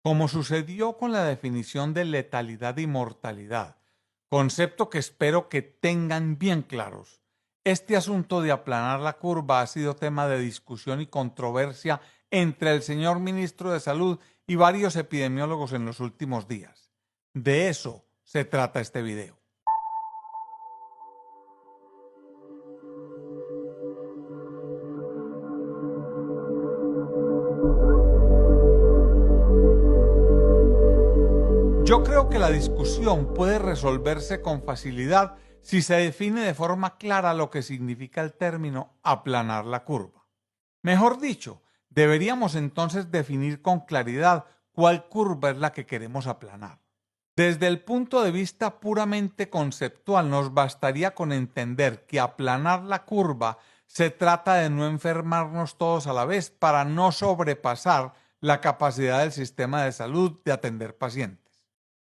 Como sucedió con la definición de letalidad y mortalidad, concepto que espero que tengan bien claros, este asunto de aplanar la curva ha sido tema de discusión y controversia entre el señor ministro de Salud y varios epidemiólogos en los últimos días. De eso se trata este video. Yo creo que la discusión puede resolverse con facilidad si se define de forma clara lo que significa el término aplanar la curva. Mejor dicho, deberíamos entonces definir con claridad cuál curva es la que queremos aplanar. Desde el punto de vista puramente conceptual, nos bastaría con entender que aplanar la curva se trata de no enfermarnos todos a la vez para no sobrepasar la capacidad del sistema de salud de atender pacientes.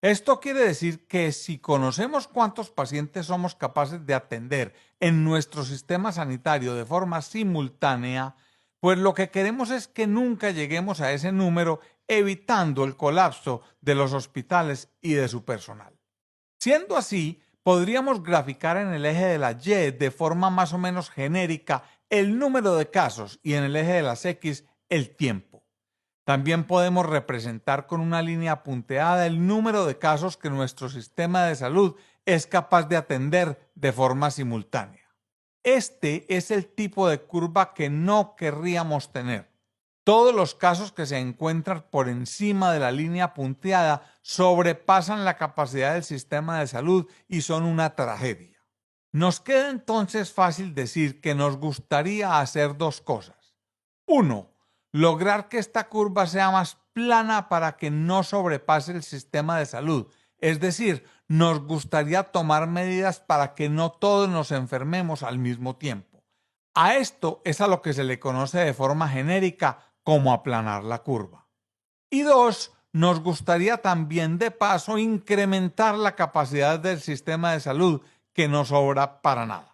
Esto quiere decir que si conocemos cuántos pacientes somos capaces de atender en nuestro sistema sanitario de forma simultánea, pues lo que queremos es que nunca lleguemos a ese número, evitando el colapso de los hospitales y de su personal. Siendo así, podríamos graficar en el eje de la Y de forma más o menos genérica el número de casos y en el eje de las X el tiempo. También podemos representar con una línea punteada el número de casos que nuestro sistema de salud es capaz de atender de forma simultánea. Este es el tipo de curva que no querríamos tener. Todos los casos que se encuentran por encima de la línea punteada sobrepasan la capacidad del sistema de salud y son una tragedia. Nos queda entonces fácil decir que nos gustaría hacer dos cosas. 1. Lograr que esta curva sea más plana para que no sobrepase el sistema de salud. Es decir, nos gustaría tomar medidas para que no todos nos enfermemos al mismo tiempo. A esto es a lo que se le conoce de forma genérica como aplanar la curva. Y 2, nos gustaría también de paso incrementar la capacidad del sistema de salud que no sobra para nada.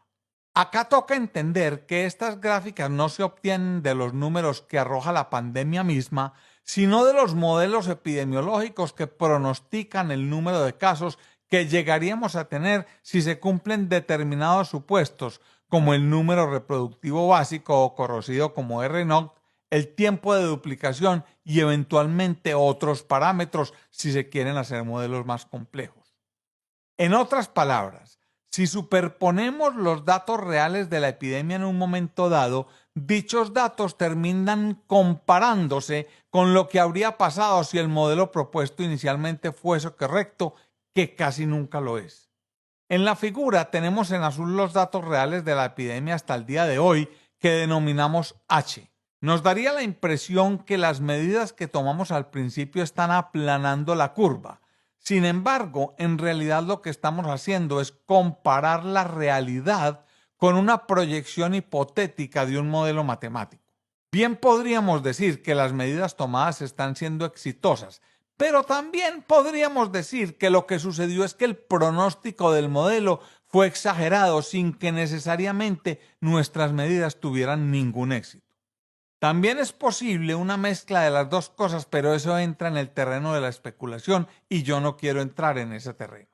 Acá toca entender que estas gráficas no se obtienen de los números que arroja la pandemia misma, sino de los modelos epidemiológicos que pronostican el número de casos que llegaríamos a tener si se cumplen determinados supuestos, como el número reproductivo básico o conocido como R0, el tiempo de duplicación y eventualmente otros parámetros si se quieren hacer modelos más complejos. En otras palabras, si superponemos los datos reales de la epidemia en un momento dado, dichos datos terminan comparándose con lo que habría pasado si el modelo propuesto inicialmente fuese correcto, que casi nunca lo es. En la figura tenemos en azul los datos reales de la epidemia hasta el día de hoy, que denominamos H. Nos daría la impresión que las medidas que tomamos al principio están aplanando la curva. Sin embargo, en realidad lo que estamos haciendo es comparar la realidad con una proyección hipotética de un modelo matemático. Bien podríamos decir que las medidas tomadas están siendo exitosas, pero también podríamos decir que lo que sucedió es que el pronóstico del modelo fue exagerado sin que necesariamente nuestras medidas tuvieran ningún éxito. También es posible una mezcla de las dos cosas, pero eso entra en el terreno de la especulación y yo no quiero entrar en ese terreno.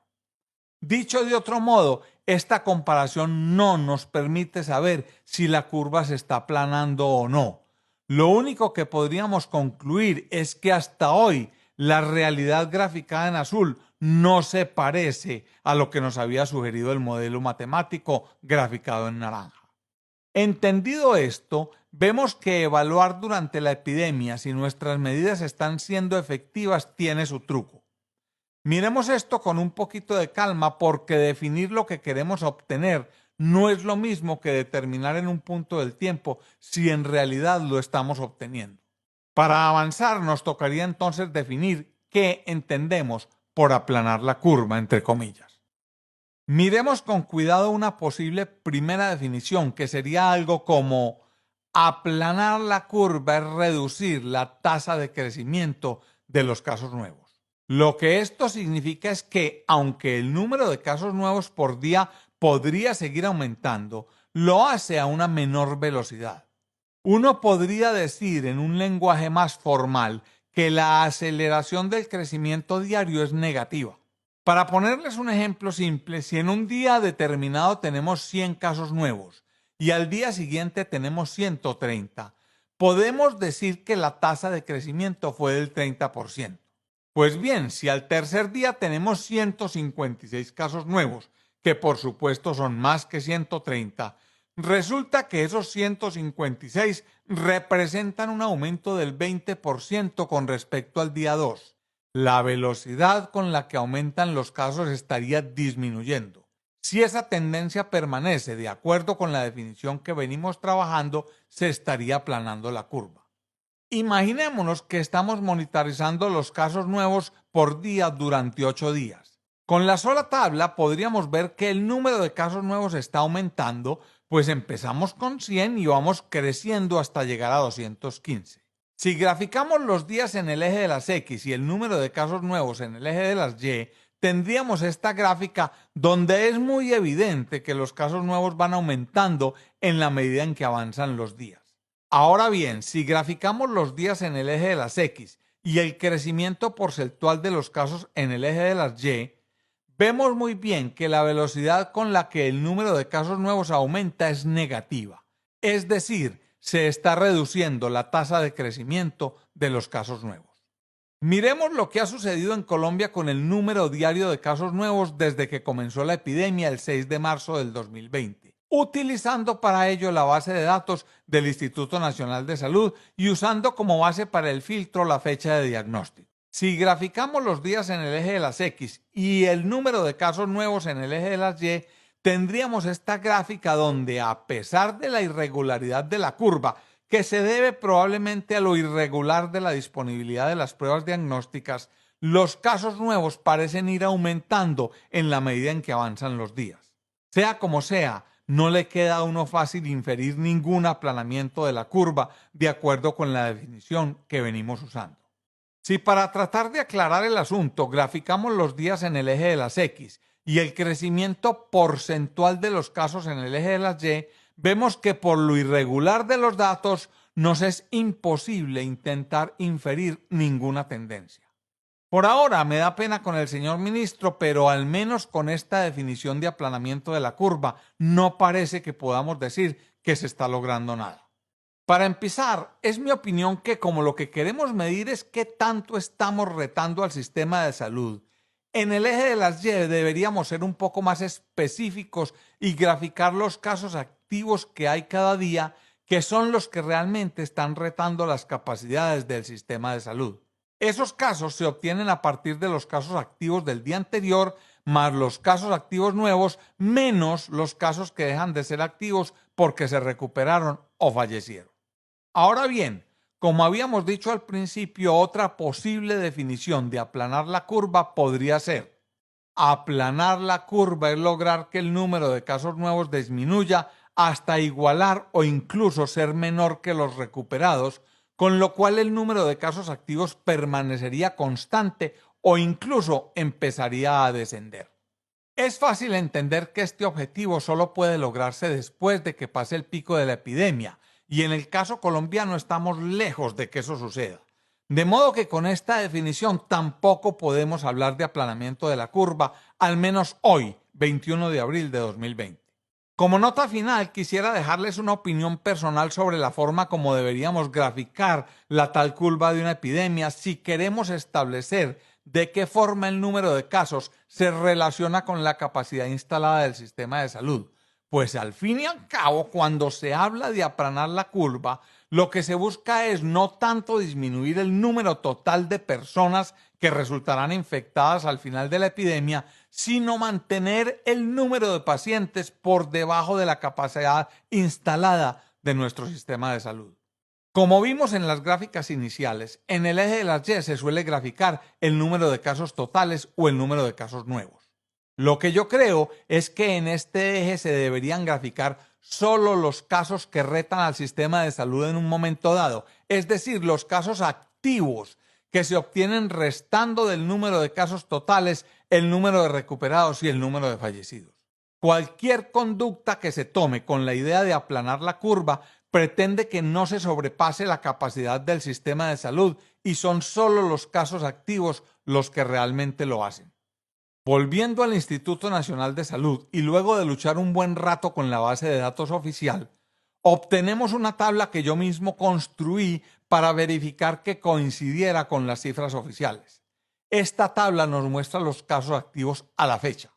Dicho de otro modo, esta comparación no nos permite saber si la curva se está aplanando o no. Lo único que podríamos concluir es que hasta hoy la realidad graficada en azul no se parece a lo que nos había sugerido el modelo matemático graficado en naranja. Entendido esto, vemos que evaluar durante la epidemia si nuestras medidas están siendo efectivas tiene su truco. Miremos esto con un poquito de calma porque definir lo que queremos obtener no es lo mismo que determinar en un punto del tiempo si en realidad lo estamos obteniendo. Para avanzar nos tocaría entonces definir qué entendemos por aplanar la curva, entre comillas. Miremos con cuidado una posible primera definición que sería algo como aplanar la curva es reducir la tasa de crecimiento de los casos nuevos. Lo que esto significa es que aunque el número de casos nuevos por día podría seguir aumentando, lo hace a una menor velocidad. Uno podría decir en un lenguaje más formal que la aceleración del crecimiento diario es negativa. Para ponerles un ejemplo simple, si en un día determinado tenemos 100 casos nuevos y al día siguiente tenemos 130, podemos decir que la tasa de crecimiento fue del 30%. Pues bien, si al tercer día tenemos 156 casos nuevos, que por supuesto son más que 130, resulta que esos 156 representan un aumento del 20% con respecto al día 2. La velocidad con la que aumentan los casos estaría disminuyendo. Si esa tendencia permanece de acuerdo con la definición que venimos trabajando, se estaría aplanando la curva. Imaginémonos que estamos monitorizando los casos nuevos por día durante 8 días. Con la sola tabla podríamos ver que el número de casos nuevos está aumentando, pues empezamos con 100 y vamos creciendo hasta llegar a 215. Si graficamos los días en el eje de las X y el número de casos nuevos en el eje de las Y, tendríamos esta gráfica donde es muy evidente que los casos nuevos van aumentando en la medida en que avanzan los días. Ahora bien, si graficamos los días en el eje de las X y el crecimiento porcentual de los casos en el eje de las Y, vemos muy bien que la velocidad con la que el número de casos nuevos aumenta es negativa. Es decir, se está reduciendo la tasa de crecimiento de los casos nuevos. Miremos lo que ha sucedido en Colombia con el número diario de casos nuevos desde que comenzó la epidemia el 6 de marzo del 2020, utilizando para ello la base de datos del Instituto Nacional de Salud y usando como base para el filtro la fecha de diagnóstico. Si graficamos los días en el eje de las X y el número de casos nuevos en el eje de las Y, tendríamos esta gráfica donde, a pesar de la irregularidad de la curva, que se debe probablemente a lo irregular de la disponibilidad de las pruebas diagnósticas, los casos nuevos parecen ir aumentando en la medida en que avanzan los días. Sea como sea, no le queda a uno fácil inferir ningún aplanamiento de la curva de acuerdo con la definición que venimos usando. Si para tratar de aclarar el asunto graficamos los días en el eje de las X y el crecimiento porcentual de los casos en el eje de las Y, vemos que por lo irregular de los datos nos es imposible intentar inferir ninguna tendencia. Por ahora me da pena con el señor ministro, pero al menos con esta definición de aplanamiento de la curva no parece que podamos decir que se está logrando nada. Para empezar, es mi opinión que como lo que queremos medir es qué tanto estamos retando al sistema de salud, en el eje de las Y deberíamos ser un poco más específicos y graficar los casos activos que hay cada día, que son los que realmente están retando las capacidades del sistema de salud. Esos casos se obtienen a partir de los casos activos del día anterior, más los casos activos nuevos, menos los casos que dejan de ser activos porque se recuperaron o fallecieron. Ahora bien, como habíamos dicho al principio, otra posible definición de aplanar la curva podría ser: aplanar la curva es lograr que el número de casos nuevos disminuya hasta igualar o incluso ser menor que los recuperados, con lo cual el número de casos activos permanecería constante o incluso empezaría a descender. Es fácil entender que este objetivo solo puede lograrse después de que pase el pico de la epidemia, y en el caso colombiano estamos lejos de que eso suceda. De modo que con esta definición tampoco podemos hablar de aplanamiento de la curva, al menos hoy, 21 de abril de 2020. Como nota final, quisiera dejarles una opinión personal sobre la forma como deberíamos graficar la tal curva de una epidemia si queremos establecer de qué forma el número de casos se relaciona con la capacidad instalada del sistema de salud. Pues al fin y al cabo, cuando se habla de aplanar la curva, lo que se busca es no tanto disminuir el número total de personas que resultarán infectadas al final de la epidemia, sino mantener el número de pacientes por debajo de la capacidad instalada de nuestro sistema de salud. Como vimos en las gráficas iniciales, en el eje de las Y se suele graficar el número de casos totales o el número de casos nuevos. Lo que yo creo es que en este eje se deberían graficar solo los casos que retan al sistema de salud en un momento dado, es decir, los casos activos que se obtienen restando del número de casos totales el número de recuperados y el número de fallecidos. Cualquier conducta que se tome con la idea de aplanar la curva pretende que no se sobrepase la capacidad del sistema de salud y son solo los casos activos los que realmente lo hacen. Volviendo al Instituto Nacional de Salud y luego de luchar un buen rato con la base de datos oficial, obtenemos una tabla que yo mismo construí para verificar que coincidiera con las cifras oficiales. Esta tabla nos muestra los casos activos a la fecha.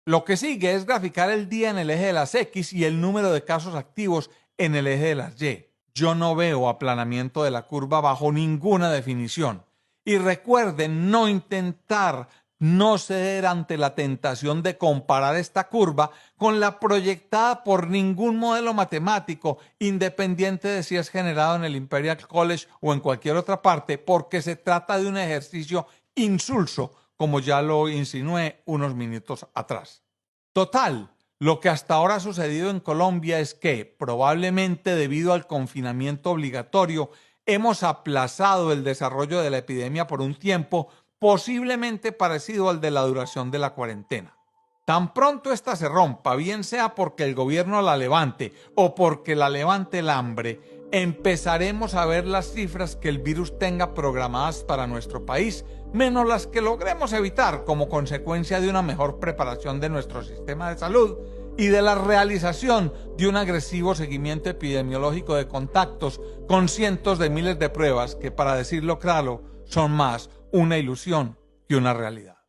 Lo que sigue es graficar el día en el eje de las X y el número de casos activos en el eje de las Y. Yo no veo aplanamiento de la curva bajo ninguna definición. Y recuerden no ceder ante la tentación de comparar esta curva con la proyectada por ningún modelo matemático, independiente de si es generado en el Imperial College o en cualquier otra parte, porque se trata de un ejercicio insulso, como ya lo insinué unos minutos atrás. Total, lo que hasta ahora ha sucedido en Colombia es que, probablemente debido al confinamiento obligatorio, hemos aplazado el desarrollo de la epidemia por un tiempo posiblemente parecido al de la duración de la cuarentena. Tan pronto ésta se rompa, bien sea porque el gobierno la levante o porque la levante el hambre, empezaremos a ver las cifras que el virus tenga programadas para nuestro país, menos las que logremos evitar como consecuencia de una mejor preparación de nuestro sistema de salud y de la realización de un agresivo seguimiento epidemiológico de contactos con cientos de miles de pruebas que, para decirlo claro, son más una ilusión que una realidad.